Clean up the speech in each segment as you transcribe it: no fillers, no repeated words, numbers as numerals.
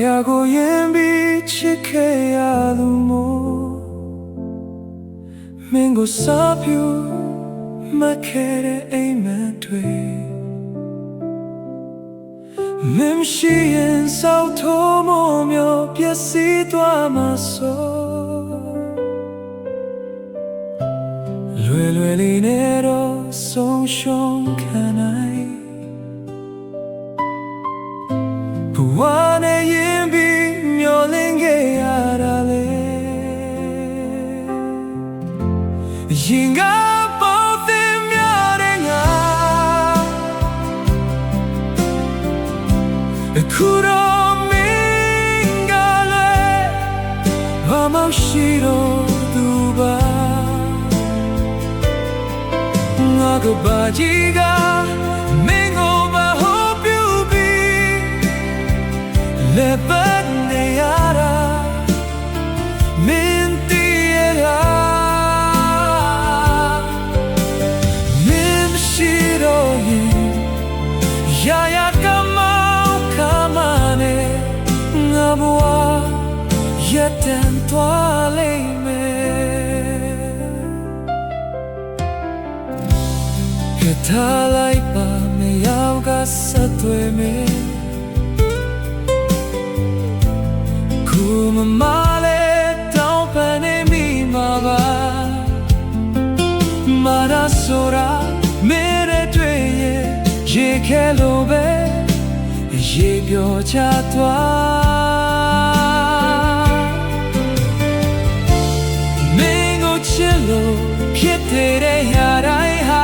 ရာကိုရင်ပြီးချစ်ခဲ့ရသူမို့မင်းကိုစားပြူမှတ်ခဲ့တဲ့အိမ်မက်တွေမင်းမရှိရင်စောက်ထိုးမို့မျိုးပျက်စီးသွားမှာဆိုလွယ်လွယ်လေးနဲ့တော့ဆုံးရှုံးခံနိုင်ဘဝနဲ့ရင်ပြီးမျောလင့်ခဲ့ရတာလေရင်ကပေါ်တင်များတဲ့ငါအခုတော့မင်းကလည်းဘာမှရှိတော့သူပါငါကဘာကြီးကမင်းကိုမဟုတ်ပြူပြီးလက်ပတ်နေရတာမင်းတည်ရလားမင်းမရှိတော့ရင်ရာရာကမောင်းခမနဲ့ငါဘဝရက်တန်သွားလိမ့်ထားလိုက်ပါမရောက်ကဆက်သွယ်မယ်ခုမလဲတောင်းပန်နေမိမှာပါမာရာဆိုတာမဲတဲ့တွေ့ရဲ့ရေခဲလိုပဲရေပြောချသွားမင်းကိုချစ်လို့ဖြစ်တဲ့ရာတိုင်းဟာ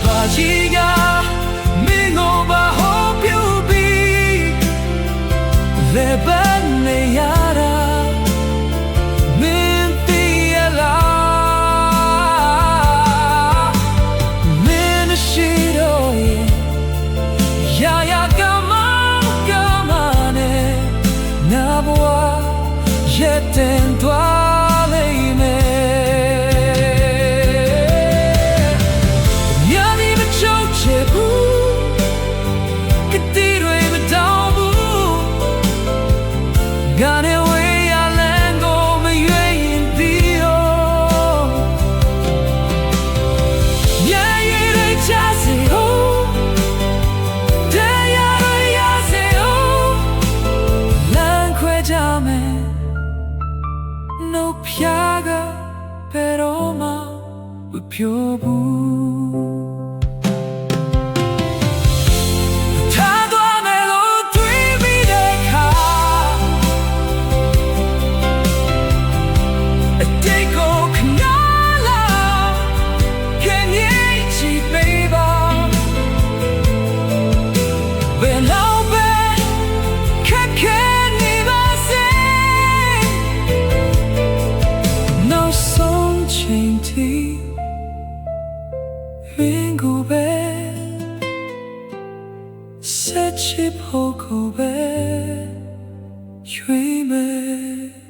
ဘာကြီးကမင်းကိုဘာဟောပြူပြီးလက်ပတ်နေရတာမင်းတည်ရလားမင်းရှိတော့ရာရာကမနဲ့နာဘဝရက်တင်သွားလိမ့်မယ်ဖြာကဘယ်တော့မှမပြောဘူးထားသွားမယ်လို့တွေးပြီးတဲ့အခါအတိတ်ကိုခဏလောက်ခင်ရဲ့ချီပေးပါဘယ်လောက်ပဲခက်ခဲနေပါစေချိန်ထိမင်းကိုပဲဆက်ချစ်ဖို့ကိုပဲရွေးမယ်